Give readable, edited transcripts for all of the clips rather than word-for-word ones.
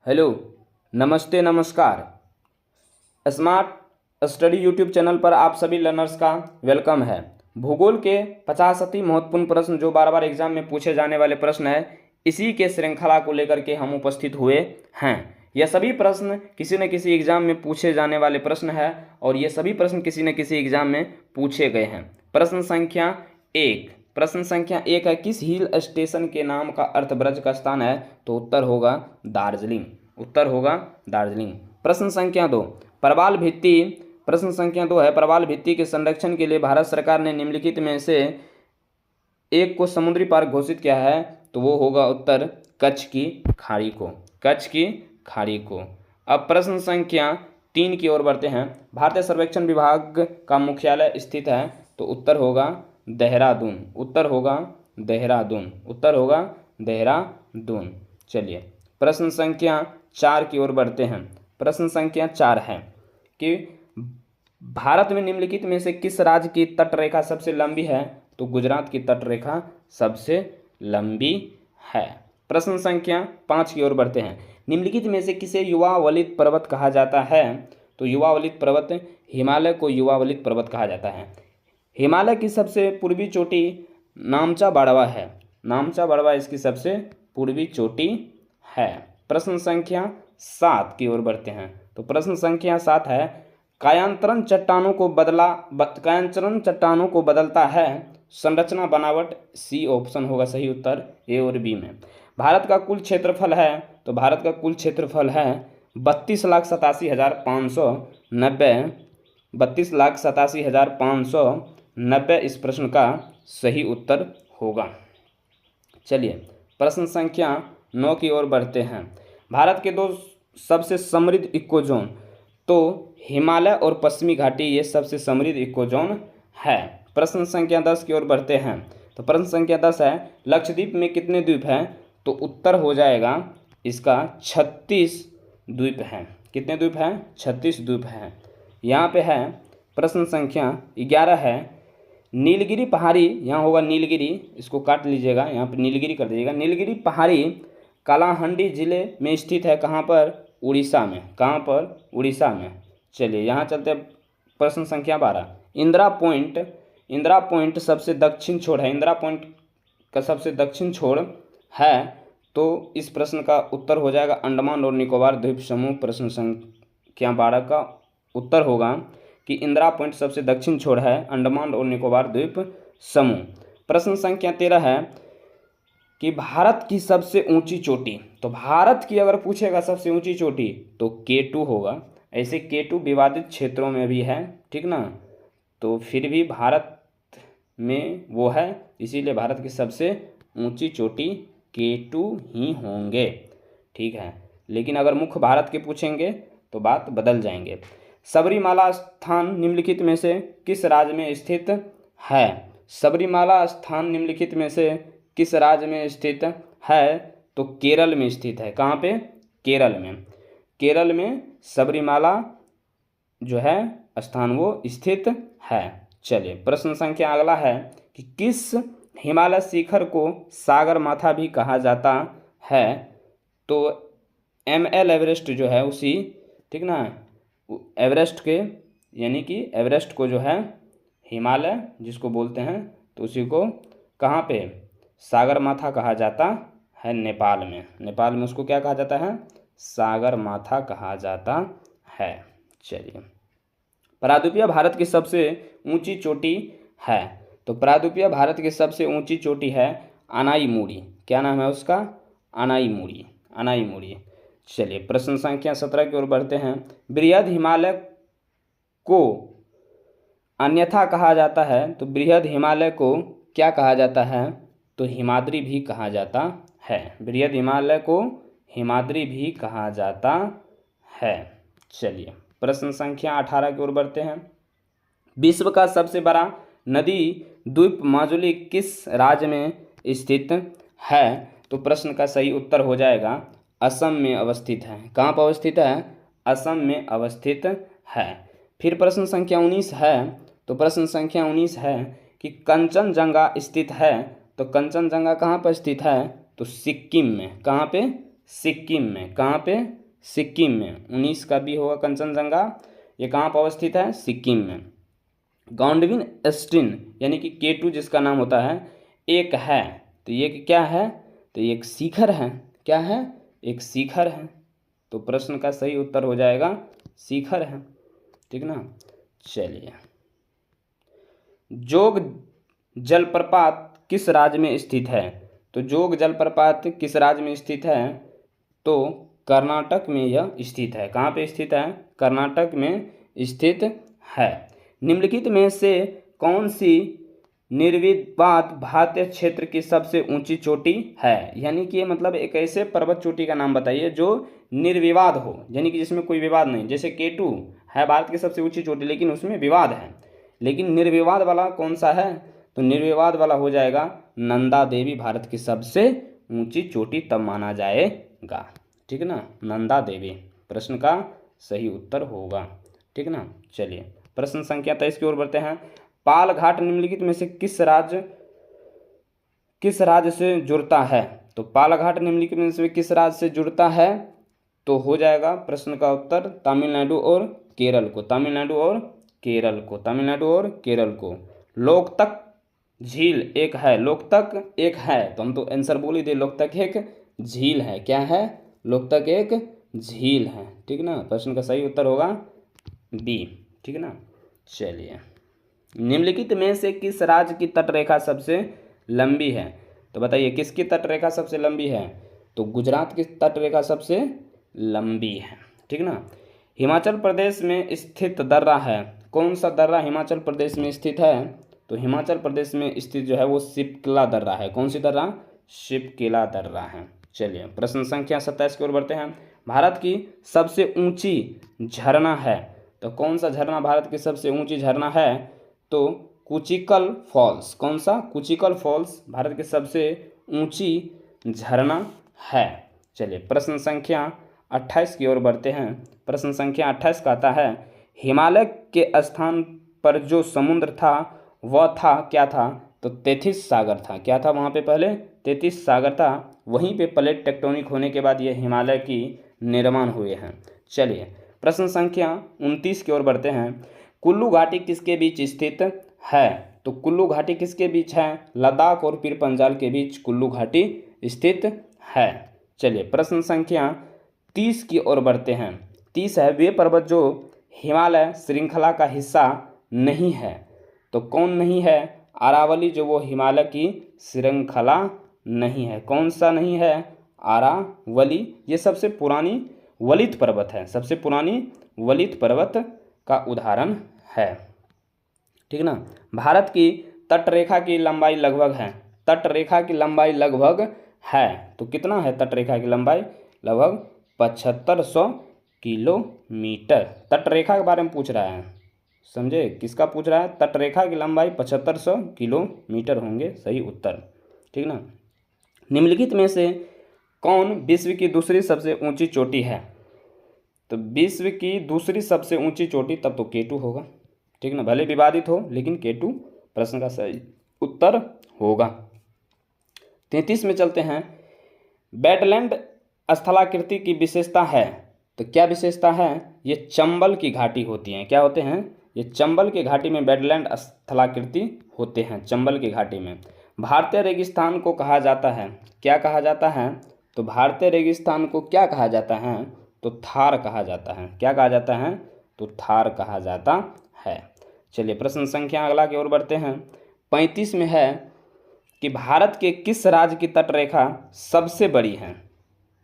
Hello, नमस्ते, नमस्कार। Smart study YouTube channel पर आप सभी लर्नर्स का वेलकम है। भूगोल के 50 अति महत्वपूर्ण प्रश्न जो बार बार एग्जाम में पूछे जाने वाले प्रश्न है, इसी के श्रृंखला को लेकर के हम उपस्थित हुए हैं। यह सभी प्रश्न किसी न किसी एग्जाम में पूछे जाने वाले प्रश्न है और ये सभी प्रश्न किसी न किसी एग्जाम में पूछे गए हैं। प्रश्न संख्या 1 है, किस हिल स्टेशन के नाम का अर्थ ब्रज का स्थान है? तो उत्तर होगा दार्जिलिंग। प्रश्न संख्या 2, प्रवाल भित्ति के संरक्षण के लिए भारत सरकार ने निम्नलिखित में से एक को समुद्री पार्क घोषित किया है? तो वो होगा उत्तर कच्छ की खाड़ी को। अब प्रश्न संख्या 3 की ओर बढ़ते हैं। भारतीय सर्वेक्षण विभाग का मुख्यालय स्थित है? तो उत्तर होगा देहरादून। चलिए प्रश्न संख्या 4 की ओर बढ़ते हैं। प्रश्न संख्या 4 है कि भारत में निम्नलिखित में से किस राज्य की तटरेखा सबसे लंबी है? तो गुजरात की तटरेखा सबसे लंबी है। प्रश्न संख्या 5 की ओर बढ़ते हैं। निम्नलिखित में से किसे युवा वलित पर्वत कहा जाता है? तो युवा वलित पर्वत, हिमालय को युवा वलित पर्वत कहा जाता है। हिमालय की सबसे पूर्वी चोटी नामचा बाड़वा इसकी सबसे पूर्वी चोटी है। प्रश्न संख्या 7 की ओर बढ़ते हैं। तो प्रश्न संख्या 7 है, कायांतरण चट्टानों को बदलता है संरचना बनावट? सी ऑप्शन होगा सही उत्तर, ए और बी में। भारत का कुल क्षेत्रफल है? तो भारत का कुल क्षेत्रफल है 32,87,590। इस प्रश्न का सही उत्तर होगा। चलिए प्रश्न संख्या 9 की ओर बढ़ते हैं। भारत के 2 सबसे समृद्ध इको जोन, तो हिमालय और पश्चिमी घाटी, ये सबसे समृद्ध इको जोन है। प्रश्न संख्या 10 की ओर बढ़ते हैं। तो प्रश्न संख्या 10 है, लक्षद्वीप में कितने द्वीप हैं? तो उत्तर हो जाएगा इसका 36 द्वीप हैं। कितने द्वीप हैं? 36 द्वीप हैं। यहाँ पे है प्रश्न संख्या 11 है, नीलगिरी पहाड़ी, यहाँ होगा नीलगिरी, इसको काट लीजिएगा, यहाँ पर नीलगिरी कर दीजिएगा। नीलगिरी पहाड़ी कालाहांडी जिले में स्थित है, कहाँ पर? उड़ीसा में। चलिए यहाँ चलते हैं प्रश्न संख्या 12, इंदिरा पॉइंट सबसे दक्षिण छोर है। इंदिरा पॉइंट का सबसे दक्षिण छोर है, तो इस प्रश्न का उत्तर हो जाएगा अंडमान और निकोबार द्वीप समूह। प्रश्न संख्या 12 का उत्तर होगा कि इंदिरा पॉइंट सबसे दक्षिण छोर है, अंडमान और निकोबार द्वीप समूह। प्रश्न संख्या 13 है कि भारत की सबसे ऊंची चोटी, तो भारत की अगर पूछेगा सबसे ऊंची चोटी तो K2 होगा। ऐसे K2 विवादित क्षेत्रों में भी है, ठीक ना, तो फिर भी भारत में वो है, इसीलिए भारत की सबसे ऊंची चोटी K2 ही होंगे, ठीक है। लेकिन अगर मुख्य भारत के पूछेंगे तो बात बदल जाएंगे। सबरीमाला स्थान निम्नलिखित में से किस राज्य में स्थित है? सबरीमाला स्थान निम्नलिखित में से किस राज्य में स्थित है? तो केरल में स्थित है। कहाँ पे? केरल में सबरीमाला जो है स्थान वो स्थित है। चलिए प्रश्न संख्या अगला है कि किस हिमालय शिखर को सागरमाथा भी कहा जाता है? तो ML एवरेस्ट जो है उसी, ठीक ना, एवरेस्ट के, यानी कि एवरेस्ट को जो है हिमालय जिसको बोलते हैं, तो उसी को कहाँ पे सागरमाथा कहा जाता है? नेपाल में उसको क्या कहा जाता है? सागरमाथा कहा जाता है। चलिए प्रायद्वीपीय भारत की सबसे ऊंची चोटी है? तो प्रायद्वीपीय भारत की सबसे ऊंची चोटी है अनाई मूड़ी। क्या नाम है उसका? अनाई मूड़ी। चलिए प्रश्न संख्या 17 की ओर बढ़ते हैं। बृहद हिमालय को अन्यथा कहा जाता है? तो बृहद हिमालय को क्या कहा जाता है? तो हिमाद्री भी कहा जाता है। बृहद हिमालय को हिमाद्री भी कहा जाता है। चलिए प्रश्न संख्या 18 की ओर बढ़ते हैं। विश्व का सबसे बड़ा नदी द्वीप माजुली किस राज्य में स्थित है? तो प्रश्न का सही उत्तर हो जाएगा असम में अवस्थित है। कहाँ पर अवस्थित है? असम में अवस्थित है। फिर प्रश्न संख्या 19 है। तो प्रश्न संख्या 19 है कि कंचनजंगा स्थित है? तो कंचनजंगा कहाँ पर स्थित है? तो सिक्किम में। कहाँ पे? सिक्किम में। कहाँ पे? सिक्किम में। 19 का बी होगा कंचनजंगा। ये कहाँ पर अवस्थित है? सिक्किम में। गॉडविन एस्टिन यानी कि K2 जिसका नाम होता है, एक है, तो ये क्या है? तो ये एक शिखर है। क्या है? एक शिखर है। तो प्रश्न का सही उत्तर हो जाएगा शिखर है। ठीक ना। चलिए, जोग जलप्रपात किस राज्य में स्थित है? तो जोग जलप्रपात किस राज्य में स्थित है? तो कर्नाटक में यह स्थित है। कहाँ पे स्थित है? कर्नाटक में स्थित है। निम्नलिखित में से कौन सी निर्विवाद भारतीय क्षेत्र की सबसे ऊंची चोटी है? यानी कि मतलब एक ऐसे पर्वत चोटी का नाम बताइए जो निर्विवाद हो, यानी कि जिसमें कोई विवाद नहीं। जैसे K2 है भारत की सबसे ऊंची चोटी, लेकिन उसमें विवाद है, लेकिन निर्विवाद वाला कौन सा है? तो निर्विवाद वाला हो जाएगा नंदा देवी भारत की सबसे ऊंची चोटी तब माना जाएगा। ठीक ना, नंदा देवी प्रश्न का सही उत्तर होगा। ठीक ना। चलिए, प्रश्न संख्या 23 की ओर बढ़ते हैं। पाल घाट निम्नलिखित में से किस राज्य से जुड़ता है? तो पाल घाट निम्नलिखित में से किस राज्य से जुड़ता है? तो हो जाएगा प्रश्न का उत्तर तमिलनाडु और केरल को। तमिलनाडु और केरल को। तमिलनाडु और केरल को। लोकतक झील एक है। लोकतक एक है, तो हम तो आंसर बोल ही दे, लोकतक एक झील है। क्या है? लोकतक एक झील है। ठीक ना। प्रश्न का सही उत्तर होगा बी। ठीक ना। चलिए, निम्नलिखित में से किस राज्य की तटरेखा सबसे लंबी है? तो बताइए किसकी तटरेखा सबसे लंबी है? तो गुजरात की तटरेखा सबसे लंबी है। ठीक ना। हिमाचल प्रदेश में स्थित दर्रा है। कौन सा दर्रा हिमाचल प्रदेश में स्थित है? तो हिमाचल प्रदेश में स्थित जो है वो शिपकिला दर्रा है। कौन सी दर्रा? शिपकिला दर्रा है। चलिए, प्रश्न संख्या 27 की ओर बढ़ते हैं। भारत की सबसे ऊंची झरना है। तो कौन सा झरना भारत की सबसे ऊंची झरना है? तो कुचिकल फॉल्स। कौन सा? कुचिकल फॉल्स भारत की सबसे ऊंची झरना है। चलिए, प्रश्न संख्या 28 की ओर बढ़ते हैं। प्रश्न संख्या 28 कहता है, हिमालय के स्थान पर जो समुद्र था वह था, क्या था? तो तेथिस सागर था। क्या था वहाँ पे? पहले तेथिस सागर था। वहीं पे प्लेट टेक्टोनिक होने के बाद ये हिमालय की निर्माण हुए हैं। चलिए, प्रश्न संख्या 29 की ओर बढ़ते हैं। कुल्लू घाटी किसके बीच स्थित है? तो कुल्लू घाटी किसके बीच है? लद्दाख और पीर पंजाल के बीच कुल्लू घाटी स्थित है। चलिए, प्रश्न संख्या 30 की ओर बढ़ते हैं। 30 है, वे पर्वत जो हिमालय श्रृंखला का हिस्सा नहीं है। तो कौन नहीं है? अरावली जो वो हिमालय की श्रृंखला नहीं है। कौन सा नहीं है? अरावली। ये सबसे पुरानी वलित पर्वत है। सबसे पुरानी वलित पर्वत का उदाहरण है। ठीक ना। भारत की तटरेखा की लंबाई लगभग है। तटरेखा की लंबाई लगभग है, तो कितना है तटरेखा की लंबाई? लगभग 7500 किलोमीटर। तटरेखा के बारे में पूछ रहा है, समझे? किसका पूछ रहा है? तटरेखा की लंबाई 7500 किलोमीटर होंगे सही उत्तर। ठीक ना। निम्नलिखित में से कौन विश्व की दूसरी सबसे ऊंची चोटी है? तो विश्व की दूसरी सबसे ऊंची चोटी तब तो K2 होगा। ठीक ना, भले विवादित हो लेकिन K2 प्रश्न का सही उत्तर होगा। 33 में चलते हैं। वेटलैंड स्थलाकृति की विशेषता है। तो क्या विशेषता है? ये चंबल की घाटी होती हैं। क्या होते हैं? ये चंबल की घाटी में वेटलैंड स्थलाकृति होते हैं। चंबल की घाटी में भारतीय रेगिस्तान को कहा जाता है। क्या कहा जाता है? तो भारतीय रेगिस्तान को क्या कहा जाता है? तो थार कहा जाता है। क्या कहा जाता है? तो थार कहा जाता है। चलिए, प्रश्न संख्या अगला की ओर बढ़ते हैं। 35 में है कि भारत के किस राज्य की तटरेखा सबसे बड़ी है?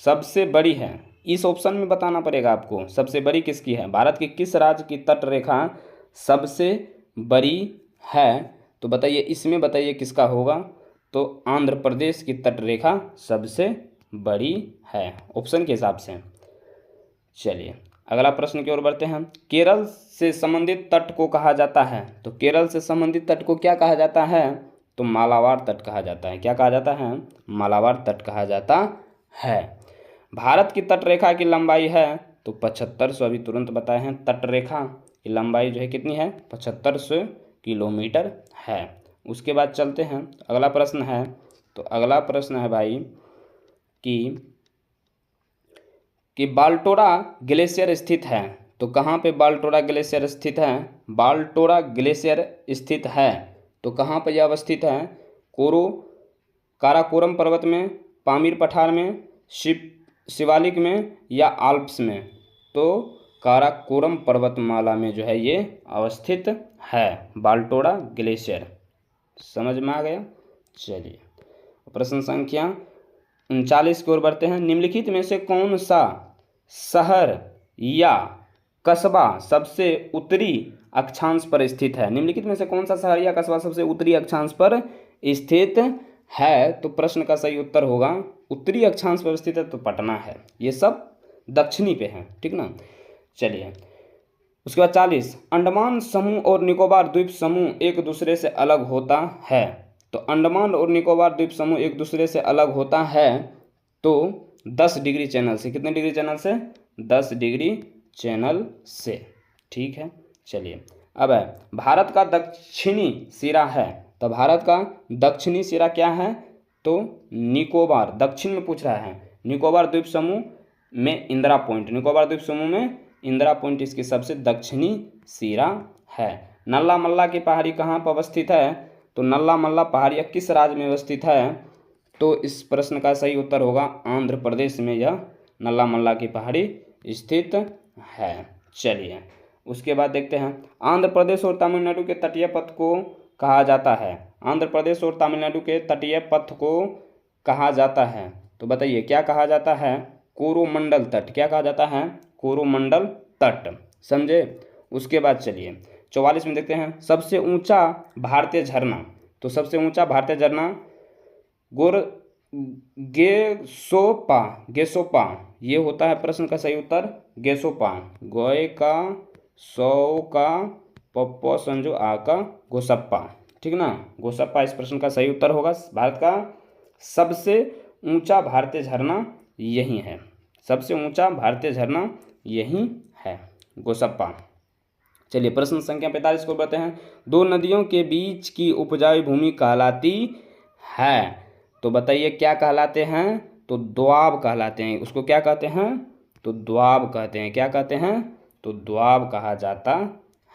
सबसे बड़ी है, इस ऑप्शन में बताना पड़ेगा आपको। सबसे बड़ी किसकी है? भारत के किस राज्य की तटरेखा सबसे बड़ी है? तो बताइए, इसमें बताइए किसका होगा? तो आंध्र प्रदेश की तटरेखा सबसे बड़ी है ऑप्शन के हिसाब से। चलिए, अगला प्रश्न की ओर बढ़ते हैं। केरल से संबंधित तट को कहा जाता है। तो केरल से संबंधित तट को क्या कहा जाता है? तो मालाबार तट कहा जाता है। क्या कहा जाता है? मालाबार तट कहा जाता है। भारत की तटरेखा की लंबाई है तो 7500, अभी तुरंत बताए हैं। तटरेखा की लंबाई जो है कितनी है? 7500 किलोमीटर है। उसके बाद चलते हैं, अगला प्रश्न है। तो अगला प्रश्न है भाई कि कि बाल्टोरा ग्लेशियर स्थित है। तो कहाँ पे बाल्टोरा ग्लेशियर स्थित है? बाल्टोरा ग्लेशियर स्थित है तो कहाँ पर यह अवस्थित है? काराकोरम पर्वत में, पामीर पठार में, शिवालिक में या आल्प्स में? तो काराकोरम पर्वतमाला में जो है ये अवस्थित है बाल्टोरा ग्लेशियर। समझ में आ गया? चलिए प्रश्न संख्या 39 की ओर बढ़ते हैं। निम्नलिखित में से कौन सा शहर या कस्बा सबसे उत्तरी अक्षांश पर स्थित है? निम्नलिखित में से कौन सा शहर या कस्बा सबसे उत्तरी अक्षांश पर स्थित है? तो प्रश्न का सही उत्तर होगा उत्तरी अक्षांश पर स्थित है तो पटना है। ये सब दक्षिणी पे है, ठीक ना। चलिए उसके बाद 40, अंडमान समूह और निकोबार द्वीप समूह एक दूसरे से अलग होता है। तो अंडमान और निकोबार द्वीप समूह एक दूसरे से अलग होता है तो 10 डिग्री चैनल से। कितने डिग्री चैनल से? 10 डिग्री चैनल से, ठीक है। चलिए अब है भारत का दक्षिणी सिरा है। तो भारत का दक्षिणी सिरा क्या है? तो निकोबार। दक्षिण में पूछ रहा है। निकोबार द्वीप समूह में इंदिरा पॉइंट, निकोबार द्वीप समूह में इंदिरा पॉइंट इसकी सबसे दक्षिणी सिरा है। नल्ला मल्ला की पहाड़ी कहाँ पर अवस्थित है? तो नल्ला मल्ला पहाड़ियाँ किस राज्य में अवस्थित है? तो इस प्रश्न का सही उत्तर होगा आंध्र प्रदेश में यह नल्ला मल्ला की पहाड़ी स्थित है। चलिए उसके बाद देखते हैं आंध्र प्रदेश और तमिलनाडु के तटीय पथ को कहा जाता है। आंध्र प्रदेश और तमिलनाडु के तटीय पथ को कहा जाता है। तो बताइए क्या कहा जाता है? कोरोमंडल तट। क्या कहा जाता है? कोरोमंडल तट। समझे? उसके बाद चलिए 44 में देखते हैं सबसे ऊंचा भारतीय झरना। तो सबसे ऊंचा भारतीय झरना गेसोपा ये होता है। प्रश्न का सही उत्तर गेसोपा। गोए का सौ का पप्पो संजो आ का गोसप्पा, ठीक ना। गोसप्पा इस प्रश्न का सही उत्तर होगा। भारत का सबसे ऊंचा भारतीय झरना यही है। सबसे ऊंचा भारतीय झरना यही है, गोसप्पा। चलिए प्रश्न संख्या 45 को बढ़ते हैं। दो नदियों के बीच की उपजाऊ भूमि कहलाती है। तो बताइए क्या कहलाते हैं? तो दोआब कहलाते हैं। उसको क्या कहते हैं? तो दोआब कहते हैं। क्या कहते हैं? तो दोआब कहा जाता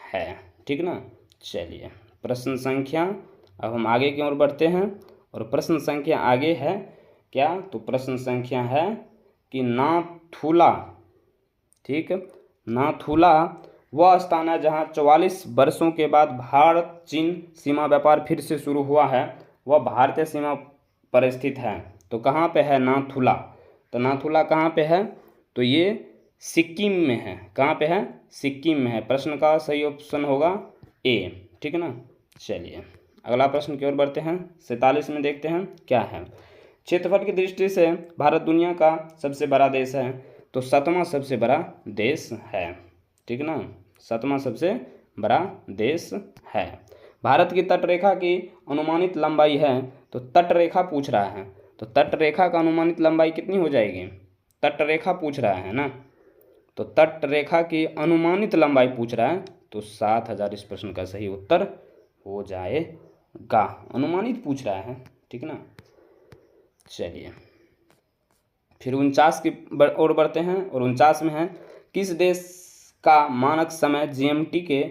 है, ठीक ना। चलिए प्रश्न संख्या, अब हम आगे की ओर बढ़ते हैं और प्रश्न संख्या आगे है क्या? तो प्रश्न संख्या है कि नाथुला, ठीक। नाथुला वह स्थान है जहाँ 44 वर्षों के बाद भारत चीन सीमा व्यापार फिर से शुरू हुआ है। वह भारतीय सीमा पर स्थित है। तो कहाँ पे है नाथुला? तो नाथुला कहाँ पे है? तो ये सिक्किम में है। कहाँ पे है? सिक्किम में है। प्रश्न का सही ऑप्शन होगा ए, ठीक ना। चलिए अगला प्रश्न की ओर बढ़ते हैं। 47 में देखते हैं क्या है। क्षेत्रफल की दृष्टि से भारत दुनिया का सबसे बड़ा देश है। तो 7वां सबसे बड़ा देश है, ठीक ना। 7वां सबसे बड़ा देश है। भारत की तटरेखा की अनुमानित लंबाई है। तो तटरेखा पूछ रहा है तो तटरेखा का अनुमानित लंबाई कितनी हो जाएगी? तटरेखा पूछ रहा है ना, तो तटरेखा की अनुमानित लंबाई पूछ रहा है तो 7000 इस प्रश्न का सही उत्तर हो जाएगा। अनुमानित पूछ रहा है, ठीक ना। चलिए फिर 49 की ओर बढ़ते हैं और 49 में है किस देश का मानक समय जीएमटी के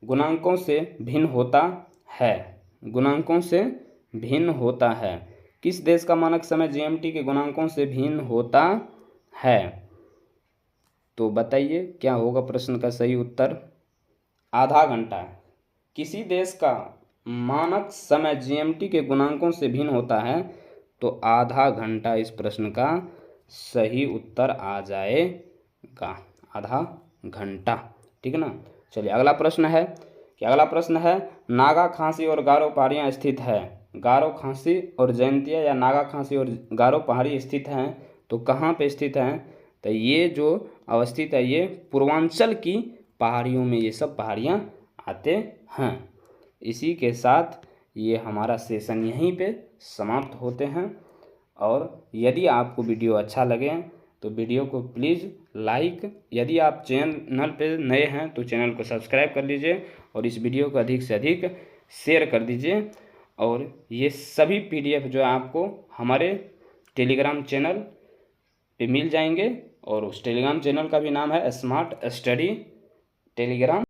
गुणांकों से भिन्न होता है? गुणांकों से भिन्न होता है। किस देश का मानक समय जीएमटी के गुणांकों से भिन्न होता है? तो बताइए क्या होगा प्रश्न का सही उत्तर? आधा घंटा। किसी देश का मानक समय जीएमटी के गुणांकों से भिन्न होता है तो आधा घंटा इस प्रश्न का सही उत्तर आ जाएगा। आधा घंटा, ठीक ना। चलिए अगला प्रश्न है कि नागा खासी और गारो पहाड़ियाँ स्थित है। गारो खासी और जयंतिया या नागा खासी और गारो पहाड़ी स्थित हैं तो कहाँ पे स्थित हैं? तो ये जो अवस्थित है ये पूर्वांचल की पहाड़ियों में ये सब पहाड़ियाँ आते हैं। इसी के साथ ये हमारा सेशन यहीं पे समाप्त होते हैं। और यदि आपको वीडियो अच्छा लगे तो वीडियो को प्लीज़ लाइक, यदि आप चैनल पे नए हैं तो चैनल को सब्सक्राइब कर लीजिए और इस वीडियो को अधिक से अधिक शेयर कर दीजिए। और ये सभी PDF जो है आपको हमारे टेलीग्राम चैनल पे मिल जाएंगे। और उस टेलीग्राम चैनल का भी नाम है स्मार्ट स्टडी टेलीग्राम